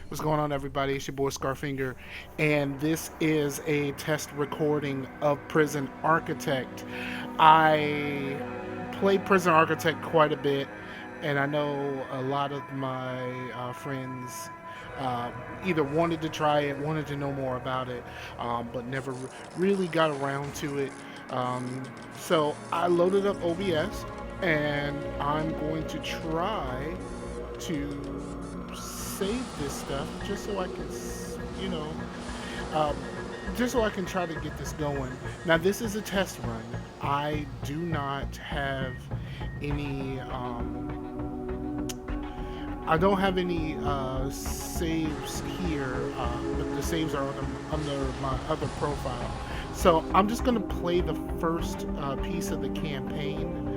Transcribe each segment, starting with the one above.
What's going on, everybody? It's your boy Scarfinger, and this is a test recording of Prison Architect. I play Prison Architect quite a bit, and I know a lot of my friends uh, either wanted to try it, wanted to know more about it, but never really got around to it. So I loaded up OBS, and I'm going to try to save this stuff just so I can, um, just so I can try to get this going. Now, this is a test run. I do not have any. I don't have any saves here, but the saves are under my other profile. So I'm just gonna play the first piece of the campaign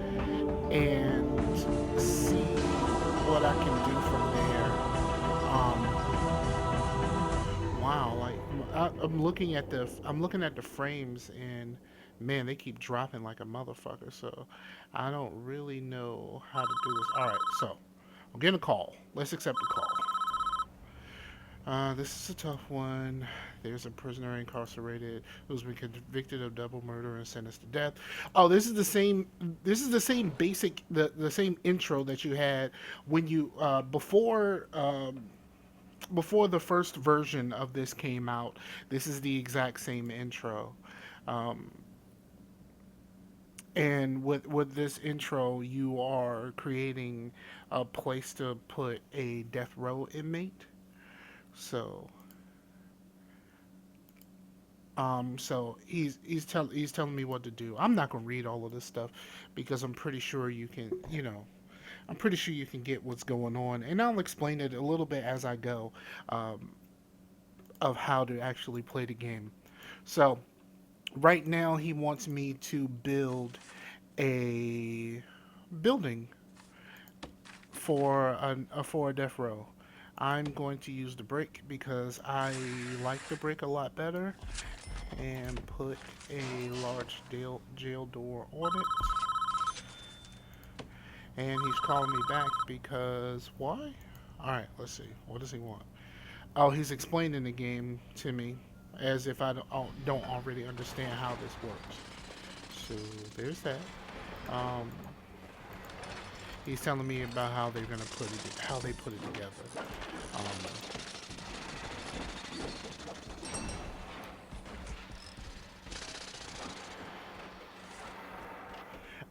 and see what I can do from there. Wow, like I'm looking at the frames, and man, they keep dropping like a motherfucker. So I don't really know how to do this. All right, so I'm getting a call. Let's accept the call. This is a tough one. There's a prisoner incarcerated who's been convicted of double murder and sentenced to death. Oh, this is the same. This is the same basic, the same intro that you had when you before the first version of this came out. This is the exact same intro. Um, and with this intro, you are creating a place to put a death row inmate. So he's telling me what to do. I'm not gonna read all of this stuff because I'm pretty sure you can, I'm pretty sure you can get what's going on, and I'll explain it a little bit as I go, um, of how to actually play the game. So right now he wants me to build a building for a death row. I'm going to use the brick because I like the brick a lot better, and put a large jail door on it. And he's calling me back because why? All right, let's see. What does he want? Oh, he's explaining the game to me as if I don't already understand how this works. So there's that. Um, he's telling me about how they're gonna put it, how they put it together. Um,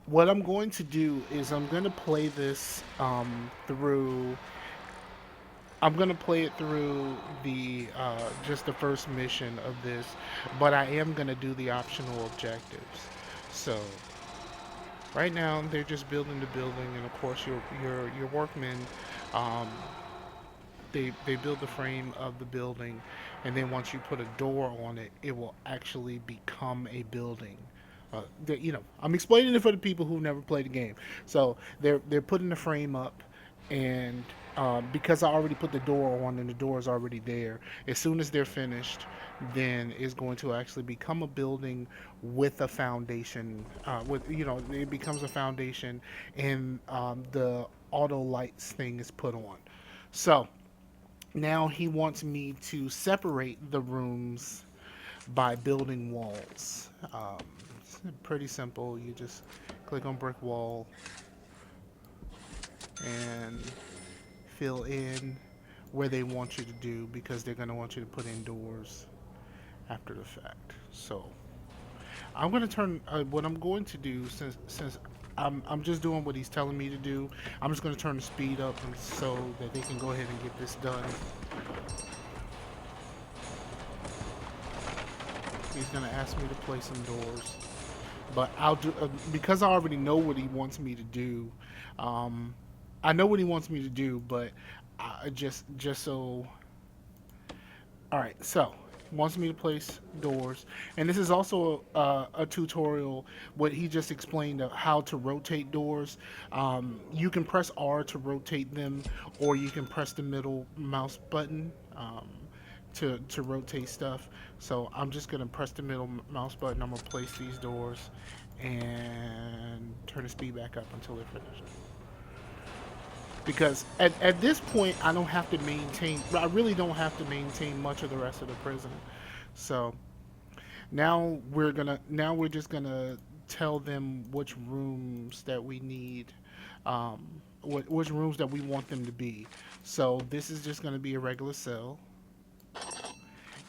what I'm going to do is I'm going to play this through. I'm going to play it through the just the first mission of this, but I am going to do the optional objectives. So right now they're just building the building, and of course your workmen. Um, they build the frame of the building, and then once you put a door on it, it will actually become a building. I'm explaining it for the people who never played the game. So they're putting the frame up, and because I already put the door on and the door is already there, as soon as they're finished, then it's going to actually become a building with a foundation. It becomes a foundation, and the auto lights thing is put on. So now he wants me to separate the rooms by building walls. It's pretty simple. You just click on brick wall and fill in where they want you to do, because they're going to want you to put in doors after the fact. So I'm going to turn what I'm going to do, since I'm just doing what he's telling me to do. I'm just going to turn the speed up so that they can go ahead and get this done. He's going to ask me to place some doors, but I'll do because I already know what he wants me to do. Um, I know what he wants me to do, but just so. All right, so he wants me to place doors, and this is also a tutorial. What he just explained of how to rotate doors. You can press R to rotate them, or you can press the middle mouse button. To rotate stuff. So I'm just gonna press the middle mouse button. I'm gonna place these doors and turn the speed back up until they're finished. because at this point I don't have to maintain. I really don't have to maintain much of the rest of the prison. So now we're just gonna tell them which rooms that we need, which rooms that we want them to be. So this is just gonna be a regular cell,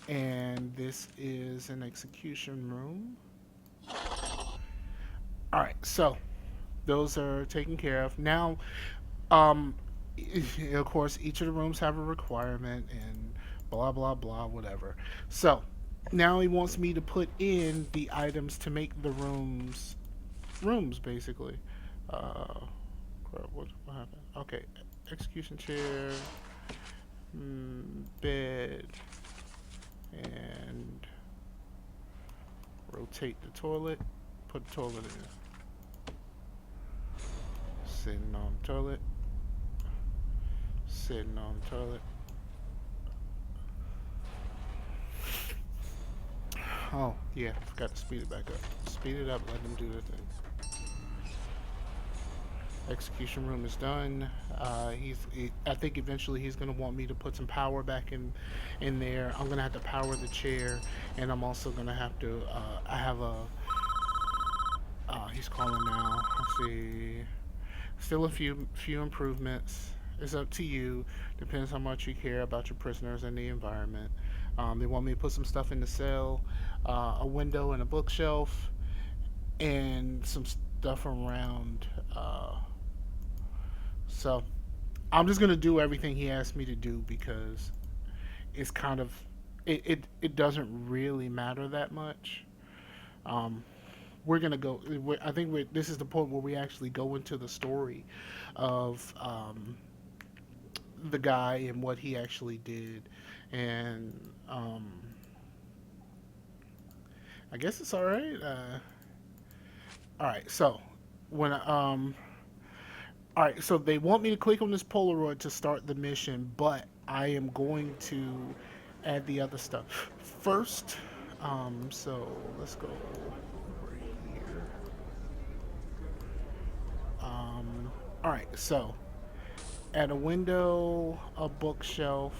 and this is an execution room. All right, so those are taken care of. Now, um, of course, each of the rooms have a requirement and blah blah blah whatever. So now he wants me to put in the items to make the rooms basically. Uh, crap, what happened? Okay, execution chair, bed, and rotate the toilet. Put the toilet in. Sitting on the toilet. Sitting on the toilet. Oh yeah, forgot to speed it back up. Speed it up. Let them do their thing. Execution room is done. I think eventually he's gonna want me to put some power back in there. I'm gonna have to power the chair, and I'm also gonna have to. I have a. He's calling now. Let's see. Still a few improvements. It's up to you. Depends how much you care about your prisoners and the environment. They want me to put some stuff in the cell, a window and a bookshelf, and some stuff around. So I'm just gonna do everything he asked me to do because it's kind of it doesn't really matter that much. Um, we're gonna go. I think this is the point where we actually go into the story of the guy and what he actually did, and I guess it's all right. All right, so when all right, so they want me to click on this Polaroid to start the mission, but I am going to add the other stuff first. So let's go over here. All right, so add a window, a bookshelf,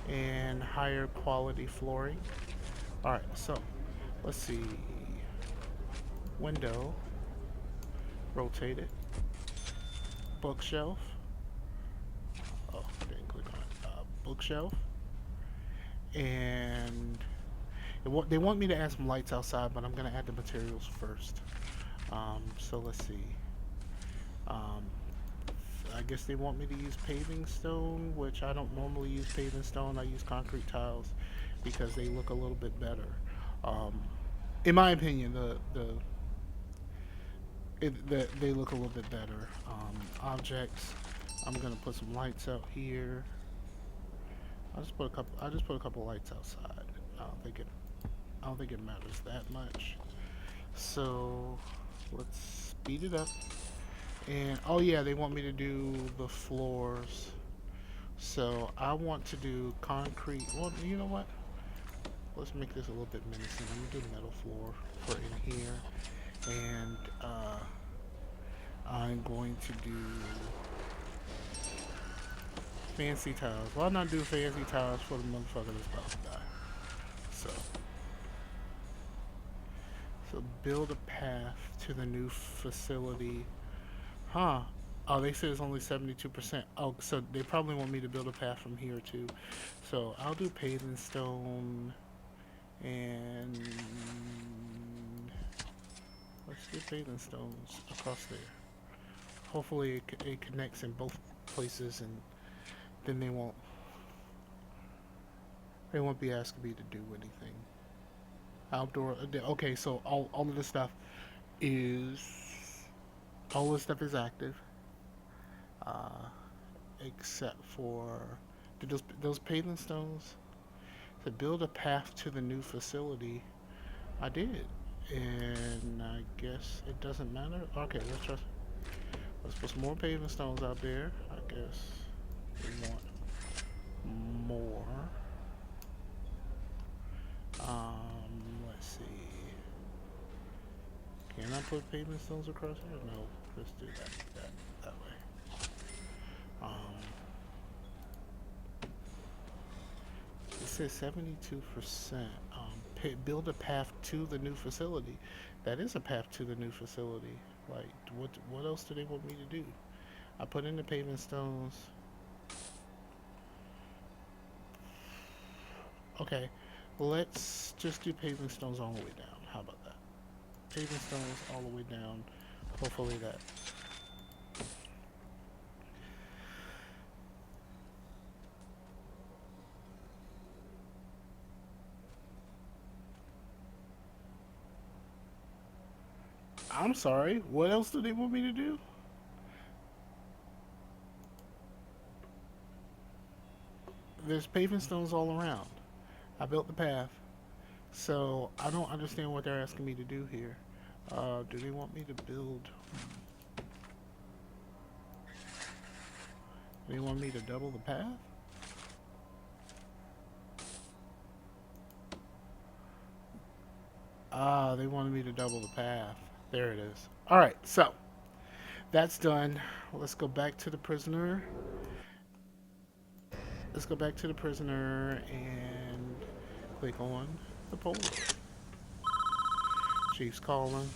and higher quality flooring. All right, so let's see. Window, rotate it. Bookshelf. Oh, I didn't click on it. Bookshelf. And they want me to add some lights outside, but I'm going to add the materials first. So let's see. Um, I guess they want me to use paving stone, which I don't normally use paving stone. I use concrete tiles because they look a little bit better. Um, in my opinion, they look a little bit better. Objects. I'm gonna put some lights out here. I just put a couple lights outside. I don't think it. I don't think it matters that much. So let's speed it up. And oh yeah, they want me to do the floors. So I want to do concrete. Well, you know what? Let's make this a little bit menacing. I'm gonna do metal floor for in here, and I'm going to do fancy tiles. Why not do fancy tiles for the motherfucker that's about to die? So, so build a path to the new facility. Huh? Oh, they said it's only 72%. Oh, so they probably want me to build a path from here too. So I'll do paving stone and let's do paving stones across there. Hopefully it connects in both places, and then they won't be asking me to do anything. Outdoor. Okay, so all of this stuff is all this stuff is active, uh, except for did those paving stones to build a path to the new facility. I did, and I guess it doesn't matter. Okay, let's put some more paving stones out there. I guess we want more. Let's see. Can I put pavement stones across here? No. Let's do that way. says 72%. Build a path to the new facility. That is a path to the new facility. Like, what else do they want me to do? I put in the paving stones. Okay, let's just do paving stones all the way down. How about that? Paving stones all the way down. Hopefully that. I'm sorry. What else do they want me to do? There's paving stones all around. I built the path. So I don't understand what they're asking me to do here. Do they want me to build? Do they want me to double the path? Ah, they wanted me to double the path. There it is. All right, so that's done. Let's go back to the prisoner. Let's go back to the prisoner and click on the poll. Chief's calling.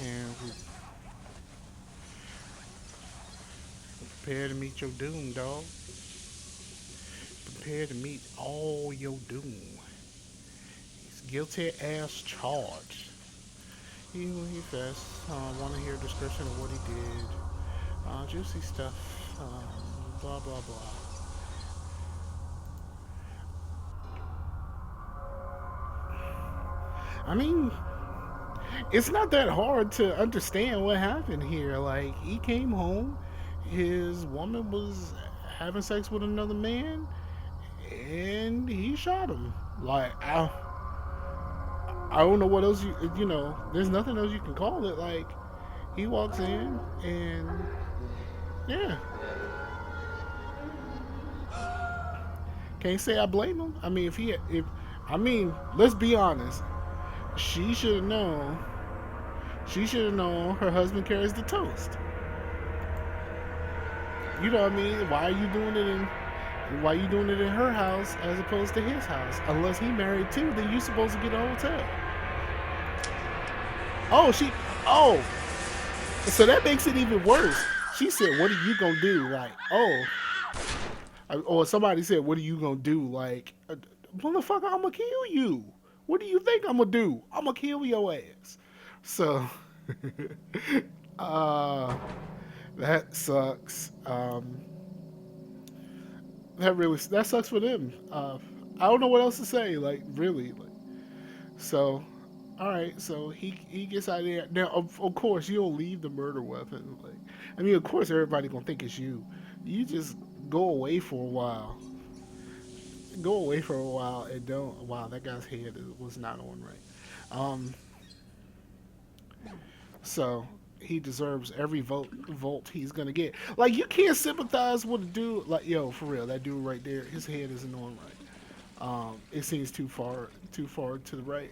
And we prepare to meet your doom, dog. Prepare to meet all your doom. He's guilty as charged. He confessed. Want to hear a description of what he did. Juicy stuff. Blah, blah, blah. I mean, it's not that hard to understand what happened here. Like, he came home, his woman was having sex with another man, and he shot him. Like, I don't know what else you know. There's nothing else you can call it. Like, he walks in, and yeah, can't say I blame him. I mean, if I mean, let's be honest. She should have known. She should have known her husband carries the toast. You know what I mean? Why are you doing it in her house as opposed to his house? Unless he married too, then you supposed to get a hotel. Oh, oh, so that makes it even worse. She said, "What are you gonna do?" Like, oh, or somebody said, "What are you gonna do?" Like, motherfucker, I'm gonna kill you. What do you think I'm gonna do? I'm gonna kill your ass. So, uh, that sucks. That sucks for them. I don't know what else to say. Like, really, like, so. All right, so he gets out of there. Now, of course, you don't leave the murder weapon. Like, I mean, of course, everybody gonna think it's you. You just go away for a while. Go away for a while and don't. Wow, that guy's head was not on right. So he deserves every volt he's gonna get. Like, you can't sympathize with a dude like, yo, for real, that dude right there, his head isn't on right. It seems too far to the right,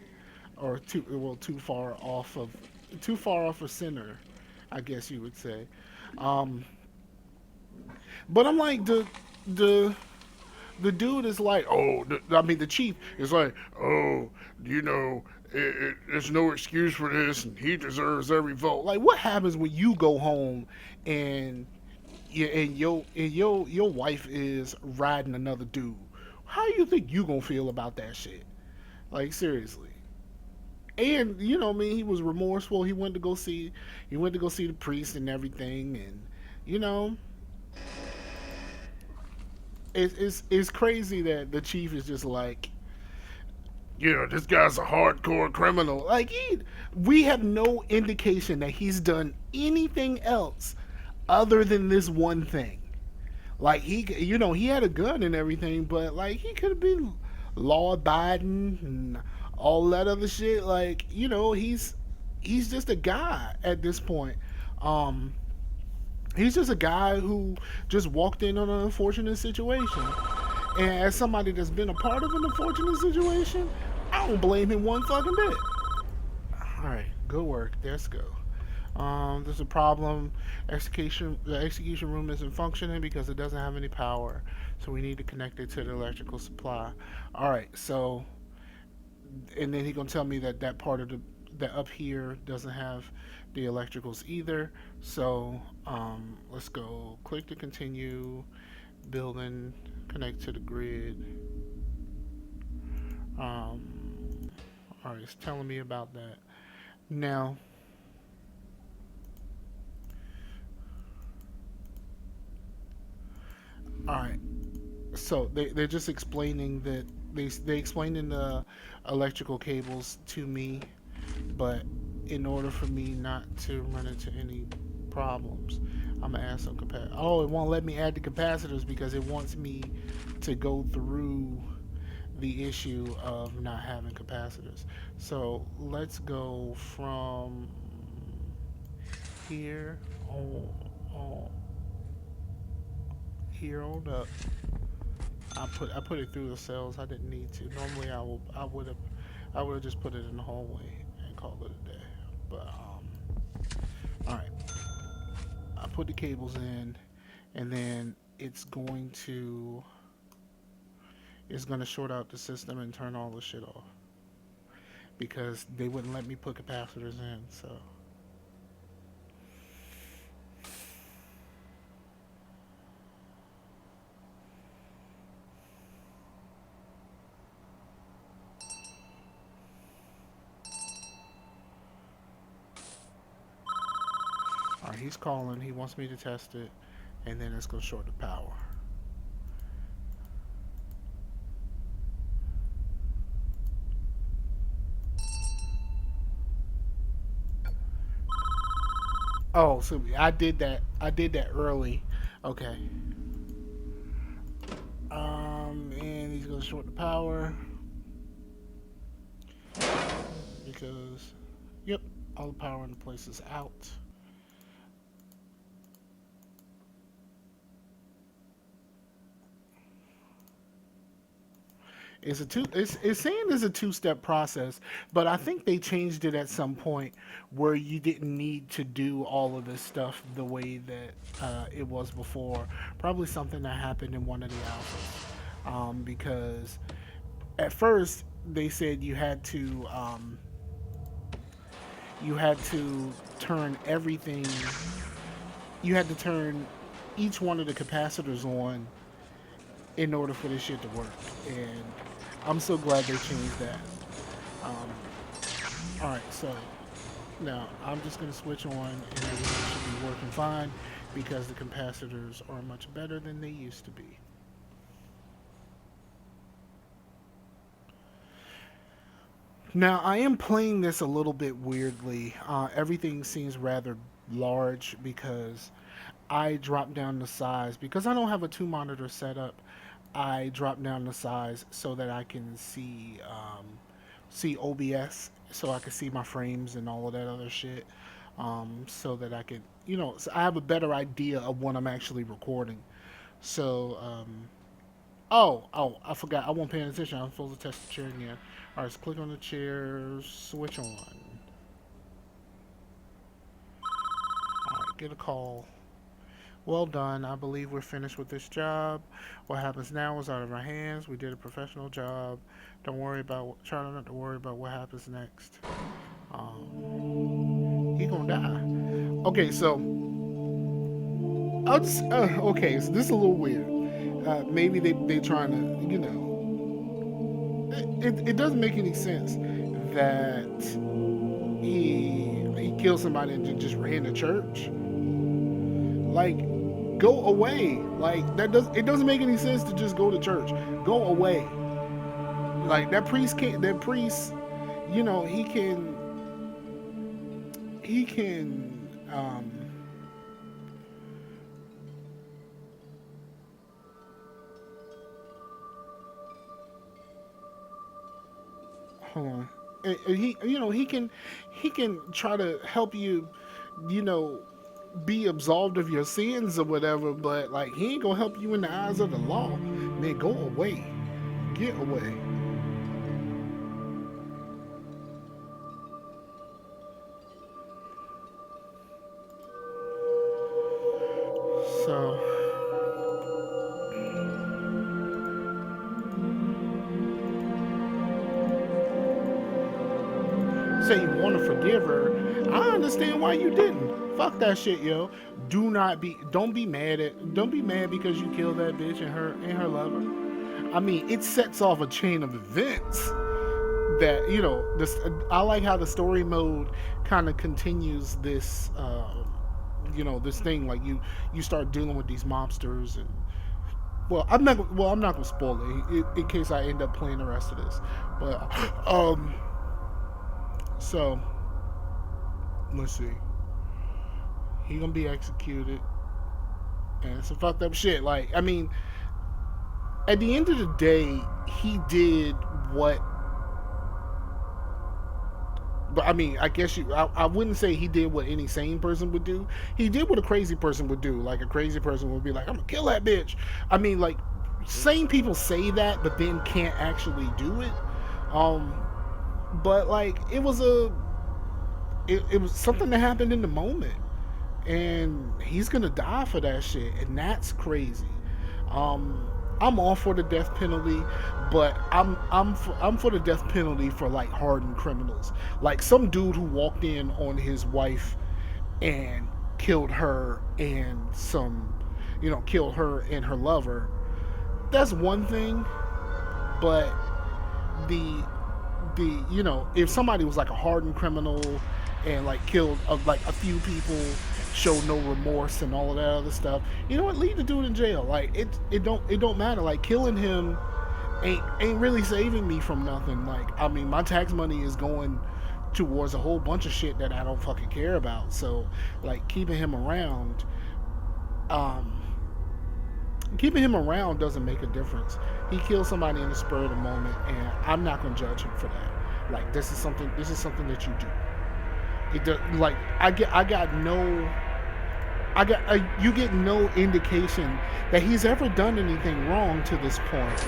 or too far off of center, I guess you would say. Um, but I'm like the dude is like, oh, I mean, the chief is like, oh, you know, there's no excuse for this, and he deserves every vote. Like, what happens when you go home and your wife is riding another dude? How you think you gonna feel about that shit? Like, seriously. And you know, I mean, he was remorseful. He went to go see the priest and everything, and you know, it's crazy that the chief is just like, you know, this guy's a hardcore criminal. Like, we have no indication that he's done anything else other than this one thing. Like, you know, he had a gun and everything, but like, he could have been law abiding and all that other shit. Like, you know, he's just a guy at this point. Um, he's just a guy who just walked in on an unfortunate situation. And as somebody that's been a part of an unfortunate situation, I don't blame him one fucking bit. All right, good work. Let's go. There's a problem. The execution room isn't functioning because it doesn't have any power. So we need to connect it to the electrical supply. All right. So, and then he gonna tell me that that part of the that up here doesn't have the electricals either. So, let's go. Click to continue. Building. Connect to the grid. All right. It's telling me about that now. All right. So they're just explaining that they explaining the electrical cables to me, but in order for me not to run into any problems, I'm gonna add some capac. Oh, it won't let me add the capacitors because it wants me to go through the issue of not having capacitors. So let's go from here on here on up. I put it through the cells. I didn't need to. Normally I would have just put it in the hallway and called it a day. But all right. I put the cables in, and then it's going to short out the system and turn all the shit off because they wouldn't let me put capacitors in. So all right, he's calling. He wants me to test it, and then it's going to short the power. Oh, so I did that. I did that early. Okay. And he's gonna short the power because, yep, all the power in the place is out. It's saying it's a two-step process, but I think they changed it at some point where you didn't need to do all of this stuff the way that it was before. Probably something that happened in one of the alphas, because at first they said you had to turn everything. You had to turn each one of the capacitors on in order for this shit to work. And I'm so glad they changed that. Um, all right, so now I'm just gonna switch on, and everything should be working fine because the capacitors are much better than they used to be. Now I am playing this a little bit weirdly. Everything seems rather large because I dropped down the size because I don't have a two monitor setup. I dropped down the size so that I can see OBS, so I can see my frames and all of that other shit. So that I could, so I have a better idea of what I'm actually recording. So, I forgot. I wasn't paying attention. I'm supposed to test the chair again. All right, so click on the chair, switch on. All right, get a call. Well done. I believe we're finished with this job. What happens now is out of our hands. We did a professional job. Don't worry about. Try not to worry about what happens next. He gonna die. Okay, so I'll just. Okay, so this is a little weird. Maybe they trying to, it doesn't make any sense that he killed somebody and just ran to church. Like, go away. Like it doesn't make any sense to just go to church. Go away. Like that priest can't. That priest, you know, he can. Hold on. And he can try to help you, you know, be absolved of your sins or whatever. But like, he ain't gonna help you in the eyes of the law. Man, go away. Get away. say you want to forgive her, I understand why you didn't. Fuck that shit, yo. Don't be mad because you killed that bitch and her lover. I mean, it sets off a chain of events that, this. I like how the story mode kind of continues this. This thing, like you start dealing with these mobsters. And I'm not gonna spoil it in case I end up playing the rest of this. But so let's see. He gonna be executed, and it's a fucked up shit. Like, I mean, at the end of the day, he did what. But I mean, I guess I wouldn't say he did what any sane person would do. He did what a crazy person would do. Like, a crazy person would be like, "I'm gonna kill that bitch." I mean, like, sane people say that, but then can't actually do it. Um, but like, it was something that happened in the moment, and he's gonna die for that shit, and that's crazy. Um, I'm all for the death penalty, but I'm for the death penalty for like hardened criminals, like some dude who walked in on his wife and killed her and killed her and her lover. That's one thing, but the if somebody was like a hardened criminal and like killed like a few people, showed no remorse and all of that other stuff, you know what, leave the dude in jail. Like, it don't matter. Like, killing him ain't really saving me from nothing. Like, I mean, my tax money is going towards a whole bunch of shit that I don't fucking care about. So like, um keeping him around doesn't make a difference. He killed somebody in the spur of the moment, and I'm not gonna judge him for that. Like, this is something that you do. It does, like, you get no indication that he's ever done anything wrong to this point.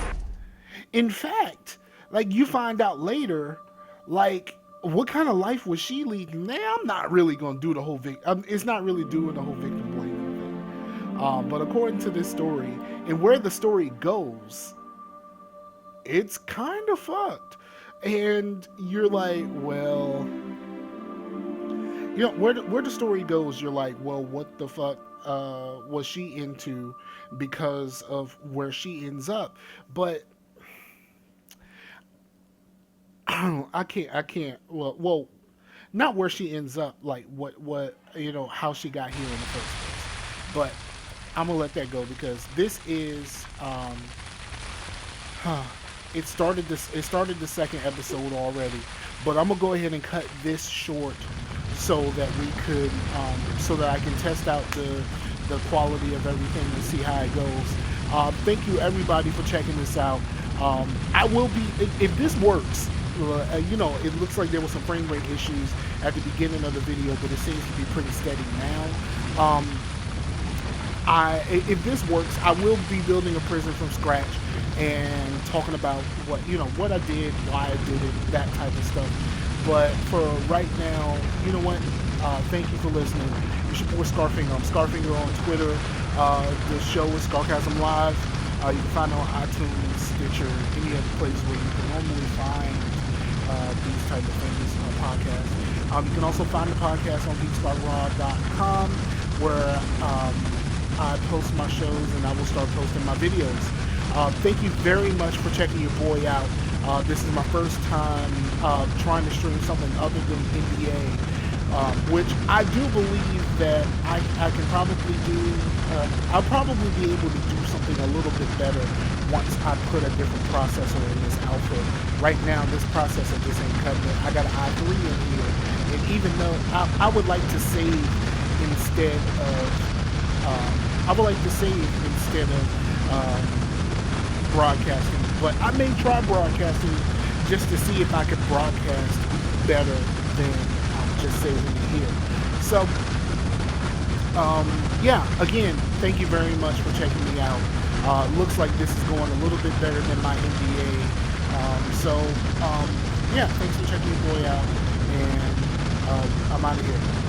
In fact, like, you find out later, like, what kind of life was she leading? Now, I'm not really gonna do the whole victim. It's not really doing the whole victim blaming thing. But according to this story and where the story goes, it's kind of fucked. And you're like, well, where the story goes, you're like, well, what the fuck was she into because of where she ends up? But I can't. Well, not where she ends up. Like, what how she got here in the first place. But I'm gonna let that go because this is it started the second episode already. But I'm gonna go ahead and cut this short so that we could so that I can test out the quality of everything and see how it goes. Thank you everybody for checking this out. I will be, if this works. It looks like there were some frame rate issues at the beginning of the video, but it seems to be pretty steady now. If this works, I will be building a prison from scratch and talking about what I did, why I did it, that type of stuff. But for right now, you know what? Thank you for listening. It's your boy Scarfinger. I'm Scarfinger on Twitter. The show is Scarcasm Live. You can find it on iTunes, Stitcher, any other place where you can normally find these type of things on podcasts. You can also find the podcast on geeksbyraw.com, where I post my shows and I will start posting my videos. Thank you very much for checking your boy out. This is my first time trying to stream something other than NBA, which I do believe that I can probably do. I'll probably be able to do something a little bit better once I put a different processor in this outfit. Right now, this processor just ain't cutting it. I got an i3 in here, and even though I would like to save instead of broadcasting, but I may try broadcasting just to see if I could broadcast better than just saving it here. So, again, thank you very much for checking me out. Looks like this is going a little bit better than my NBA. Thanks for checking your boy out, and I'm out of here.